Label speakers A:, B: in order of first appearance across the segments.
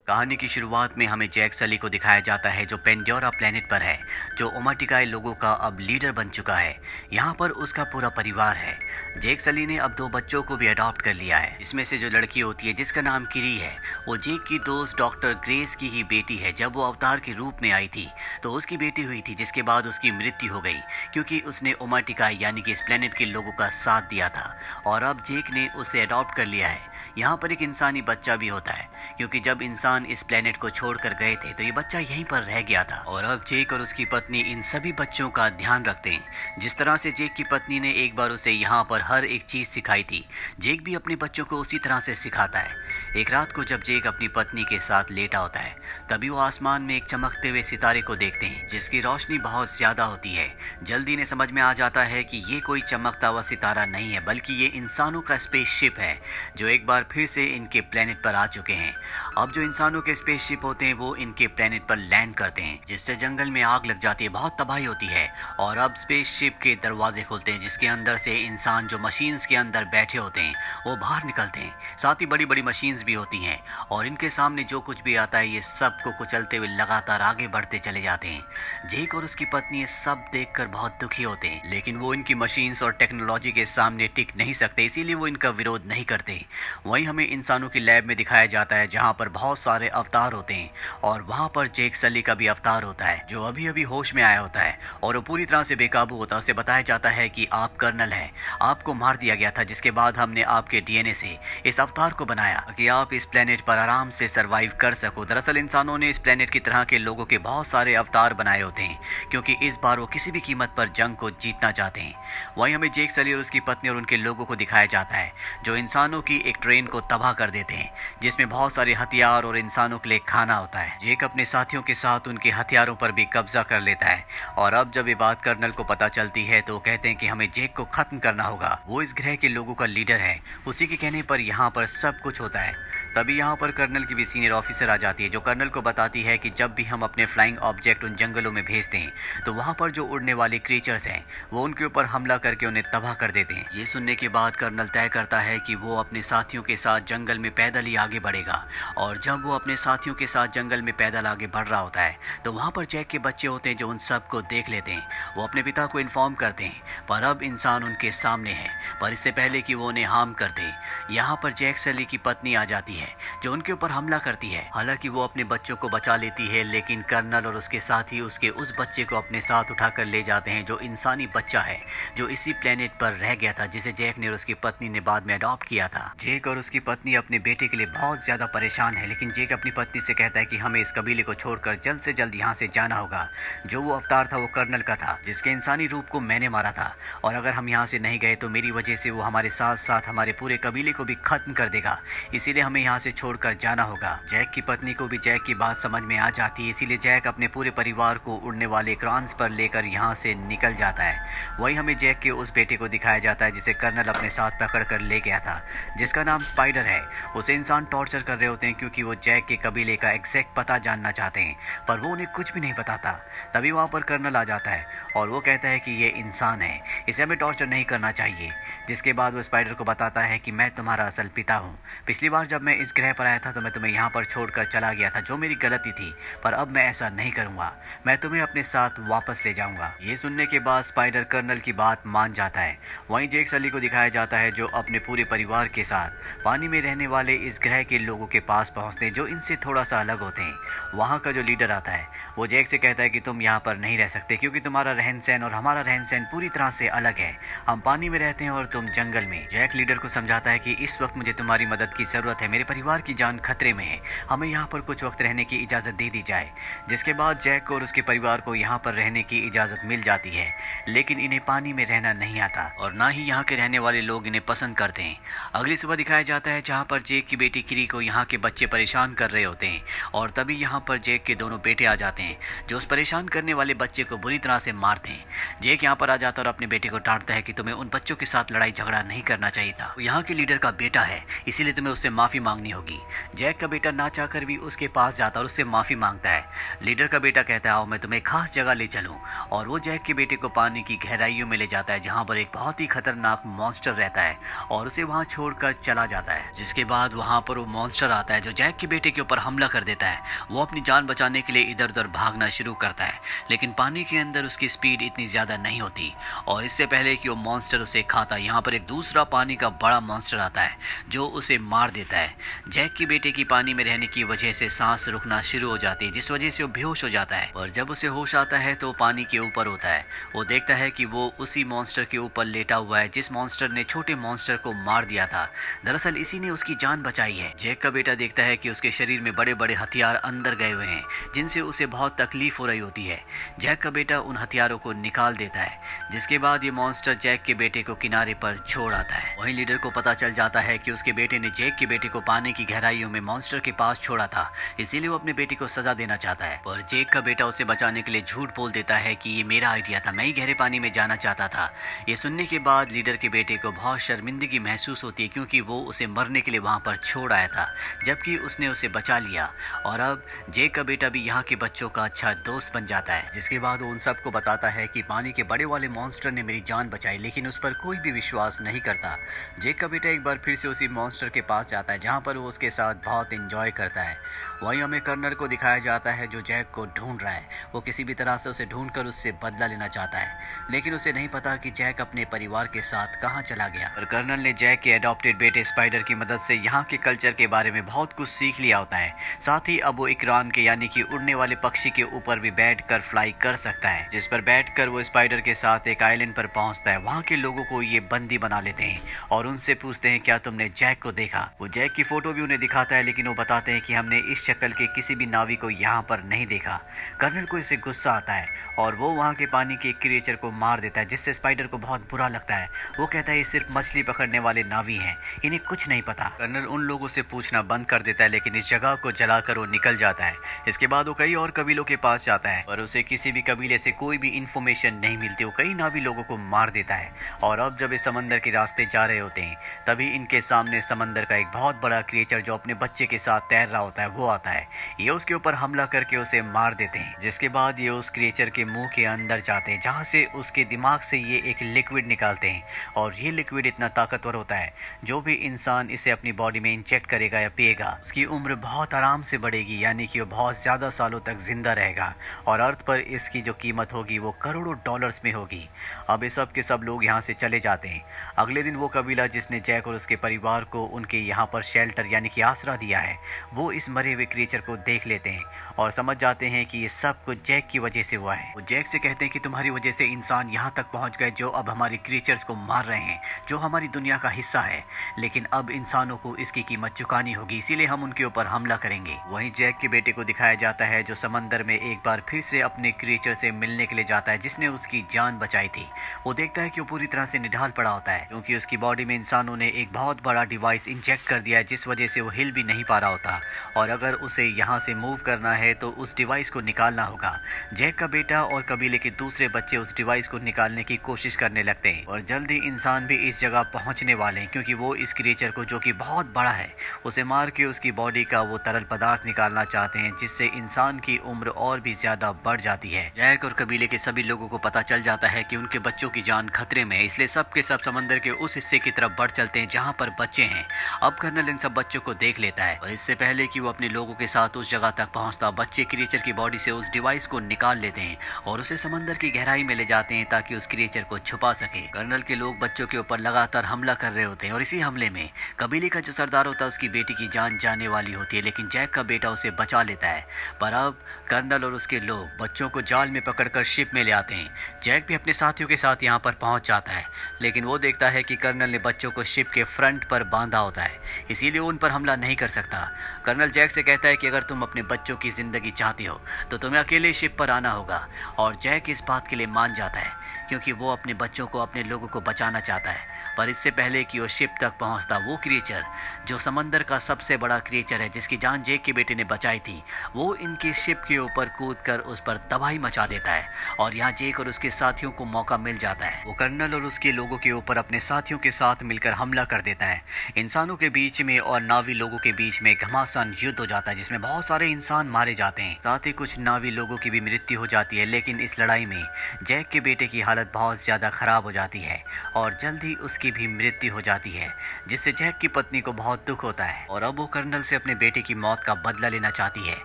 A: कहानी की शुरुआत में हमें जैक सली को दिखाया जाता है जो पेंडोरा प्लेनेट पर है, जो ओमाटिकाई लोगों का अब लीडर बन चुका है। यहाँ पर उसका पूरा परिवार है। जैक सली ने अब 2 बच्चों को भी अडॉप्ट कर लिया है। इसमें से जो लड़की होती है जिसका नाम किरी है, वो जैक की दोस्त डॉक्टर ग्रेस की ही बेटी है। जब वो अवतार के रूप में आई थी तो उसकी बेटी हुई थी, जिसके बाद उसकी मृत्यु हो गई क्योंकि उसने ओमाटिकाई यानी कि इस प्लेनेट के लोगों का साथ दिया था। और अब जैक ने उसे अडॉप्ट कर लिया है। यहाँ पर एक इंसानी बच्चा भी होता है क्योंकि जब इंसान इस प्लेनेट को छोड़कर गए थे तो ये बच्चा यहीं पर रह गया था। और अब जैक और उसकी पत्नी इन सभी बच्चों का ध्यान रखते हैं। जिस तरह से जैक की पत्नी ने एक बार उसे यहाँ पर हर एक चीज़ सिखाई थी, जैक भी अपने बच्चों को उसी तरह से सिखाता है। एक रात को जब जैक अपनी पत्नी के साथ लेटा होता है, तभी वो आसमान में एक चमकते हुए सितारे को देखते हैं जिसकी रोशनी बहुत ज़्यादा होती है। जल्दी इन्हें समझ में आ जाता है कि ये कोई चमकता हुआ सितारा नहीं है, बल्कि ये इंसानों का स्पेसशिप है जो एक बार फिर से इनके प्लेनेट पर आ चुके हैं। अब जो इंसानों के स्पेसशिप होते हैं वो इनके प्लेनेट पर लैंड करते हैं, जिससे जंगल में आग लग जाती है, बहुत तबाही होती है। और अब स्पेसशिप के दरवाजे खुलते हैं जिसके अंदर से इंसान जो मशीन्स के अंदर बैठे होते हैं वो बाहर निकलते हैं। साथ ही बड़ी बड़ी मशीन्स भी होती हैं और इनके सामने जो कुछ भी आता है ये सब को कुचलते हुए लगातार आगे बढ़ते चले जाते हैं। जैक और उसकी पत्नी ये सब देखकर बहुत दुखी होते हैं, लेकिन वो इनकी मशीन्स और टेक्नोलॉजी के सामने टिक नहीं सकते, इसीलिए वो इनका विरोध नहीं करते। वहीं हमें इंसानों की लैब में दिखाया जाता है जहाँ पर बहुत सारे अवतार होते हैं और वहाँ पर जैक सली का भी अवतार होता है जो अभी अभी होश में आया होता है और वो पूरी तरह से बेकाबू होता है। उसे बताया जाता है कि आप कर्नल हैं, आपको मार दिया गया था, जिसके बाद हमने आपके डीएनए से इस अवतार को बनाया कि आप इस प्लेनेट पर आराम से सरवाइव कर सको। दरअसल इंसानों ने इस प्लेनेट की तरह के लोगों के बहुत सारे अवतार बनाए होते हैं क्योंकि इस बार वो किसी भी कीमत पर जंग को जीतना चाहते हैं। वहीं हमें जैक सली और उसकी पत्नी और उनके लोगों को दिखाया जाता है जो इंसानों की एक ट्रेन को तबाह कर देते हैं जिसमें बहुत सारे हथियार और इंसानों के लिए खाना होता है। जैक अपने साथियों के साथ उनके हथियारों पर भी कब्जा कर लेता है और अब जब ये बात कर्नल को पता चलती है तो वो कहते हैं कि हमें जैक को खत्म करना होगा। वो इस ग्रह के लोगों का लीडर है, उसी के कहने पर यहाँ पर सब कुछ होता है। तभी यहाँ पर कर्नल की भी सीनियर ऑफिसर आ जाती है जो कर्नल को बताती है कि जब भी हम अपने फ्लाइंग ऑब्जेक्ट उन जंगलों में भेजते हैं तो वहाँ पर जो उड़ने वाले क्रीचर्स हैं वो उनके ऊपर हमला करके उन्हें तबाह कर देते हैं। ये सुनने के बाद कर्नल तय करता है कि वो अपने साथियों के साथ जंगल में पैदल ही आगे बढ़ेगा। और जब वो अपने साथियों के साथ जंगल में पैदल आगे बढ़ रहा होता है तो वहाँ पर जैक के बच्चे होते हैं जो उन सब को देख लेते हैं। वो अपने पिता को इन्फॉर्म करते हैं पर अब इंसान उनके सामने है। पर इससे पहले कि वो उन्हें हार्म कर दे, यहाँ पर जैक सली की पत्नी आ जाती है जो उनके ऊपर हमला करती है। हालांकि वो अपने बच्चों को बचा लेती है, लेकिन कर्नल और उसके साथी उसके उस बच्चे को अपने साथ उठाकर ले जाते हैं जो इंसानी बच्चा है जो इसी प्लेनेट पर रह गया था, जिसे जैक ने और उसकी पत्नी ने बाद में अडॉप्ट किया था। जैक और उसकी पत्नी अपने बेटे के लिए बहुत ज्यादा परेशान है, लेकिन जैक अपनी पत्नी से कहता है कि हमें इस कबीले को छोड़कर जल्द से जल्द यहाँ से जाना होगा। जो वो अवतार था वो कर्नल का था जिसके इंसानी रूप को मैंने मारा था, और अगर हम यहाँ से नहीं गए तो मेरी वजह से वो हमारे साथ साथ हमारे पूरे कबीले को भी खत्म कर देगा, इसीलिए हमें यहाँ से छोड़कर जाना होगा। जैक की पत्नी को भी जैक की बात समझ में आ जाती है, इसीलिए जैक अपने पूरे परिवार को उड़ने वाले क्रांस पर लेकर यहाँ से निकल जाता है। वही हमें जैक के उस बेटे को दिखाया जाता है जिसे कर्नल अपने साथ पकड़ कर ले गया था, जिसका नाम स्पाइडर है। उसे इंसान टॉर्चर कर रहे होते हैं क्योंकि वो जैक के कबीले का एग्जैक्ट पता जानना चाहते हैं, पर वो उन्हें कुछ भी नहीं बताता। तभी वहाँ पर कर्नल आ जाता है और वो कहता है कि ये इंसान है, इसे हमें टॉर्चर नहीं करना चाहिए। जिसके बाद वो स्पाइडर को बताता है कि मैं तुम्हारा असल पिता हूँ। पिछली बार जब मैं इस ग्रह पर आया था तो मैं तुम्हें यहाँ पर छोड़कर चला गया था, जो मेरी गलती थी, पर अब मैं ऐसा नहीं करूँगा, मैं तुम्हें अपने साथ वापस ले जाऊँगा। ये सुनने के बाद स्पाइडर कर्नल की बात मान जाता है। वहीं जैक सली को दिखाया जाता है जो अपने पूरे परिवार के साथ पानी में रहने वाले इस ग्रह के लोगों के पास पहुँचते हैं जो इनसे थोड़ा सा अलग होते हैं। वहाँ का जो लीडर आता है वो जैक से कहता है कि तुम यहाँ पर नहीं रह सकते क्योंकि तुम्हारा रहन सहन और हमारा रहन सहन पूरी तरह से अलग है। हम पानी में रहते हैं और तुम जंगल में। जैक लीडर को समझाता है कि इस वक्त मुझे तुम्हारी मदद की जरूरत है, मेरे परिवार की जान खतरे में है, हमें यहाँ पर कुछ वक्त रहने की इजाज़त दे दी जाए। जिसके बाद जैक और उसके परिवार को यहाँ पर रहने की इजाज़त मिल जाती है, लेकिन इन्हें पानी में रहना नहीं आता और ना ही यहाँ के रहने वाले लोग इन्हें पसंद करते हैं। अगली सुबह दिखाया जाता है जहाँ पर जैक की बेटी किरी को यहाँ के बच्चे परेशान कर रहे होते हैं और तभी यहाँ पर जैक के दोनों बेटे आ जाते हैं जो उस परेशान करने वाले बच्चे को बुरी तरह से मारते हैं। जैक यहाँ पर आ जाता है और अपने बेटे को डांटता है कि तुम्हें उन बच्चों के साथ लड़ाई झगड़ा नहीं करना चाहिए था, यहाँ के लीडर का बेटा है, इसीलिए तुम्हें उससे माफ़ी मांगनी होगी। जैक का बेटा ना चाहकर भी उसके पास जाता और उससे माफ़ी मांगता है। लीडर का बेटा कहता है आओ मैं तुम्हें खास जगह ले चलूँ, और वो जैक के बेटे को पानी की गहराइयों में ले जाता है जहाँ पर एक बहुत ही खतरनाक मॉन्स्टर रहता है और उसे वहाँ छोड़कर चला जाता है, जिसके बाद वहाँ पर वो मॉन्स्टर आता है जो जैक के बेटे के ऊपर हमला कर देता है। वो अपनी जान बचाने के लिए इधर उधर भागना शुरू करता है, लेकिन पानी के अंदर उसकी स्पीड इतनी ज़्यादा नहीं होती और इससे पहले कि वो मॉन्स्टर उसे खाता, यहाँ पर एक दूसरा पानी का बड़ा मॉन्स्टर आता है जो उसे मार देता है। जैक के बेटे की पानी में रहने की वजह से सांस रुकना शुरू हो जाती है, जिस वजह से वो बेहोश हो जाता है और जब उसे होश आता है तो पानी के ऊपर होता है। वो देखता है कि वो उसी मॉन्स्टर के ऊपर लेटा हुआ है जिस मॉन्स्टर ने छोटे मॉन्स्टर को मार दिया था। दरअसल इसी ने उसकी जान बचाई है। जैक का बेटा देखता है कि उसके शरीर में बड़े बड़े हथियार अंदर गए हुए हैं जिनसे उसे बहुत तकलीफ हो रही होती है। जैक का बेटा उन हथियारों को निकाल देता है, जिसके बाद ये मॉन्स्टर जैक के बेटे को किनारे पर छोड़ आता है। वहीं लीडर को पता चल जाता है कि उसके बेटे ने जैक के बेटे को पानी की गहराइयों में मॉन्स्टर के पास छोड़ा था, इसीलिए वो अपने बेटे को सजा देना चाहता है। पर जैक का बेटा उसे बचाने के लिए झूठ बोल देता है कि ये मेरा आइडिया था, मैं ही गहरे पानी में जाना चाहता था। ये सुनने के बाद लीडर के बेटे को बहुत शर्मिंदगी महसूस होती है, क्योंकि वो उसे मरने के लिए वहाँ पर छोड़ आया था, जबकि उसने उसे बचा लिया। और अब जैक का बेटा भी यहाँ के बच्चों का अच्छा दोस्त बन जाता है, जिसके बाद वो उन सबको बताता है कि पानी के बड़े वाले मॉन्स्टर ने मेरी जान बचाई, लेकिन उस पर कोई भी विश्वास नहीं करता। जैक का बेटा एक बार फिर से उसी मॉन्स्टर के पास जाता है जहाँ पर वो उसके साथ बहुत एंजॉय करता है। वहीं हमें कर्नल को दिखाया जाता है जो जैक को ढूंढ रहा है। वो किसी भी तरह से उसे ढूंढकर उससे बदला लेना चाहता है, लेकिन उसे नहीं पता कि जैक अपने परिवार के साथ कहाँ चला गया। और कर्नल ने जैक के एडॉप्टेड बेटे स्पाइडर की मदद से यहाँ के कल्चर के बारे में बहुत कुछ सीख लिया होता है। साथ ही अब वो इकरान के यानी कि उड़ने वाले पक्षी के ऊपर भी बैठकर फ्लाई कर सकता है, जिस पर बैठकर वो स्पाइडर के साथ एक आइलैंड पर पहुंचता है। वहाँ के लोगों को ये बंदी बना लेते हैं और उनसे पूछते हैं क्या तुमने जैक को देखा। वो जैक की फोटो भी उन्हें दिखाता है, लेकिन वो बताते हैं कि हमने इस शक्ल के किसी भी नावी को यहाँ पर नहीं देखा। कर्नल को इससे गुस्सा आता है और वो वहाँ के पानी के क्रिएचर को मार देता है, जिससे स्पाइडर को बहुत बुरा लगता है। वो कहता है ये सिर्फ मछली पकड़ने वाले नावी हैं, इन्हें कुछ नहीं पता। कर्नल उन लोगों से पूछना बंद कर देता है, लेकिन इस जगह को जलाकर वो निकल जाता है। इसके बाद वो कई और कबीलों के पास जाता है और उसे किसी भी कबीले से कोई भी इंफॉर्मेशन नहीं मिलती। वो कई नावी लोगों को मार देता है और अब जब इस समंदर के रास्ते जा रहे होते हैं तभी इनके सामने समंदर का एक बहुत बड़ा क्रिएचर जो अपने बच्चे के साथ तैर रहा होता है वो आता है। ये उसके ऊपर हमला करके उसे मार देते हैं, जिसके बाद ये उस क्रिएचर के मुंह के अंदर जाते हैं जहाँ से उसके दिमाग से ये एक लिक्विड निकालते हैं और ये लिक्विड इतना ताकतवर होता है जो भी इंसान इसे अपनी बॉडी में इंजेक्ट करेगा या पिएगा उसकी उम्र बहुत आराम से बढ़ेगी, यानी कि वो बहुत ज़्यादा सालों तक जिंदा रहेगा और अर्थ पर इसकी जो कीमत होगी वो करोड़ों डॉलर्स में होगी। अब ये सब के सब लोग यहाँ से चले जाते हैं। अगले दिन वो कबीला जिसने जैक और उसके परिवार को उनके यहाँ पर शेल्टर यानी कि आसरा दिया है वो इस मरे हुए क्रिएचर को देख लेते हैं और समझ जाते हैं कि ये सब कुछ जैक की वजह से हुआ है। वो जैक से कहते हैं कि तुम्हारी वजह से इंसान यहाँ तक पहुँच गए जो अब हमारे क्रिएचर्स को मार रहे हैं, जो हमारी दुनिया का हिस्सा है, लेकिन अब इंसानों को इसकी कीमत चुकानी होगी, इसीलिए हम उनके ऊपर हमला करेंगे। वहीं जैक के बेटे को दिखाया जाता है जो समंदर में एक बार फिर से अपने क्रिएचर से मिलने के लिए जाता है जिसने उसकी जान बचाई थी। वो देखता है कि वो पूरी तरह से निढाल पड़ा होता है क्योंकि उसकी बॉडी में इंसानों ने एक बहुत बड़ा डिवाइस इंजेक्ट कर दिया है, जिस वजह से वो हिल भी नहीं पा रहा होता और अगर उसे यहाँ से मूव करना है तो उस डिवाइस को निकालना होगा। जैक का बेटा और कबीले के दूसरे बच्चे उस डिवाइस को निकालने की कोशिश करने लगते हैं और जल्द ही इंसान भी इस जगह पहुँचने वाले हैं क्योंकि वो इस क्रिएचर को जो कि बहुत बड़ा है उसे मार के उसकी बॉडी का वो तरल पदार्थ निकालना चाहते हैं, जिससे इंसान की उम्र और भी ज्यादा बढ़ जाती है। जैक और कबीले के सभी लोगों को पता चल जाता है कि उनके बच्चों की जान खतरे में है, इसलिए सब के सब समंदर के उस हिस्से की तरफ बढ़ चलते हैं जहाँ पर बच्चे हैं। अब कर्नल इन सब बच्चों को देख लेता है और इससे पहले कि वो अपने लोगों के साथ उस जगह तक पहुँचता बच्चे क्रिएचर की बॉडी से उस डिवाइस को निकाल लेते हैं और उसे समंदर की गहराई में ले जाते हैं ताकि उस क्रिएचर को छुपा सके। कर्नल के लोग बच्चों के ऊपर लगातार हमला कर रहे होते हैं और इसी हमले में कबीले का जो सरदार होता है उसकी बेटी की जान जाने वाली होती है, लेकिन जैक का बेटा उसे बचा लेता है। पर अब कर्नल और उसके लोग बच्चों को जाल में पकड़कर शिप में ले आते हैं। जैक भी अपने साथियों के साथ यहाँ पर पहुँच जाता है, लेकिन वो देखता है कि कर्नल ने बच्चों को शिप के फ्रंट पर बांधा होता है, इसीलिए उन पर हमला नहीं कर सकता। कर्नल जैक से कहता है कि अगर तुम अपने बच्चों की ज़िंदगी चाहते हो तो तुम्हें अकेले शिप पर आना होगा और जैक इस बात के लिए मान जाता है क्योंकि वो अपने बच्चों को अपने लोगों को बचाना चाहता है। पर इससे पहले कि वो शिप तक पहुंचता वो क्रिएचर जो समंदर का सबसे बड़ा क्रिएचर है जिसकी जान जैक के बेटे ने बचाई थी वो इनकी शिप के ऊपर कूदकर उस पर तबाही मचा देता है और यहाँ जैक और उसके साथियों को मौका मिल जाता है। वो कर्नल और उसके लोगों के ऊपर अपने साथियों के साथ मिलकर हमला कर देता है। इंसानों के बीच में और नावी लोगों के बीच में घमासान युद्ध हो जाता है जिसमें बहुत सारे इंसान मारे जाते हैं, साथ ही कुछ नावी लोगों की भी मृत्यु हो जाती है। लेकिन इस लड़ाई में जैक के बेटे की हालत हालत बहुत ज़्यादा ख़राब हो जाती है और जल्द ही उसकी भी मृत्यु हो जाती है, जिससे जैक की पत्नी को बहुत दुख होता है और अब वो कर्नल से अपने बेटे की मौत का बदला लेना चाहती है।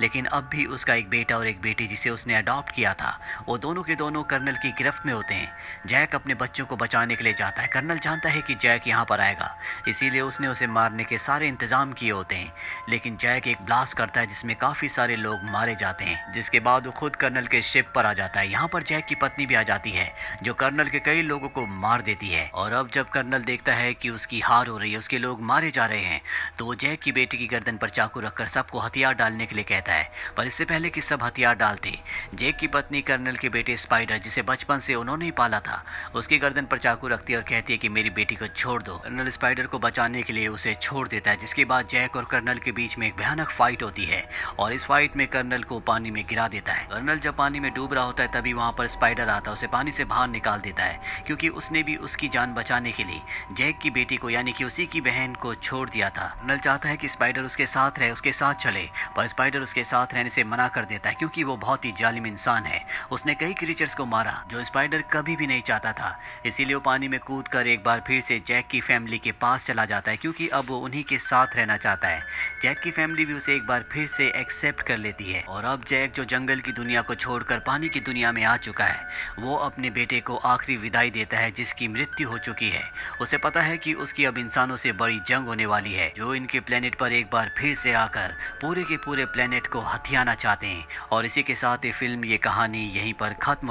A: लेकिन अब भी उसका एक बेटा और एक बेटी जिसे उसने अडॉप्ट किया था, वो दोनों के दोनों कर्नल की गिरफ्त में होते हैं। जैक अपने बच्चों को बचाने के लिए जाता है। कर्नल जानता है कि जैक यहाँ पर आएगा, इसीलिए उसने उसे मारने के सारे इंतजाम किए होते हैं। लेकिन जैक एक ब्लास्ट करता है जिसमें काफ़ी सारे लोग मारे जाते हैं, जिसके बाद वो खुद कर्नल के शिप पर आ जाता है। यहाँ पर जैक की पत्नी भी आ जाती है जो कर्नल के कई लोगों को मार देती है। और अब जब कर्नल देखता है कि उसकी हार हो रही है, उसके लोग मारे जा रहे हैं, तो वो जैक की बेटी की गर्दन पर चाकू रखकर सबको हथियार डालने के लिए कहता है। पर इससे पहले कि सब हथियार डालते, जैक की पत्नी कर्नल के बेटे स्पाइडर, जिसे बचपन से उन्होंने ही पाला था, उसकी गर्दन पर चाकू रखती है और कहती है कि मेरी बेटी को छोड़ दो। कर्नल स्पाइडर को बचाने के लिए उसे छोड़ देता है, जिसके बाद जैक और कर्नल के बीच में एक भयानक फाइट होती है और इस फाइट में कर्नल को पानी में गिरा देता है। कर्नल जब पानी में डूब रहा होता है तभी वहाँ पर स्पाइडर आता है, उसे पानी से बाहर निकाल देता है, क्योंकि उसने भी उसकी जान बचाने के लिए जैक की बेटी को यानी कि उसी की बहन को छोड़ दिया था। कर्नल चाहता है कि स्पाइडर उसके साथ रहे, उसके साथ चले, पर स्पाइडर उसके साथ रहने से मना कर देता है, क्योंकि वो बहुत ही जालिम इंसान है। उसने कई क्रीचर्स को मारा जो स्पाइडर कभी भी नहीं चाहता था। इसीलिए वो पानी में कूद कर एक बार फिर से जैक की फैमिली के पास चला जाता है, क्योंकि अब वो उन्हीं के साथ रहना चाहता है। जैक की फैमिली भी उसे एक बार फिर से एक्सेप्ट कर लेती है और अब जैक जो जंगल की दुनिया को छोड़कर पानी की दुनिया में आ चुका है, वो अपने बेटे को आखिरी विदाई देता है जिसकी मृत्यु हो चुकी है। उसे पता है कि उसकी अब इंसानों से बड़ी जंग होने वाली है, जो इनके प्लेनेट पर एक बार फिर से आकर पूरे के पूरे प्लेनेट को हथियाना चाहते हैं। और इसी के साथ ये फिल्म, ये कहानी यहीं पर खत्म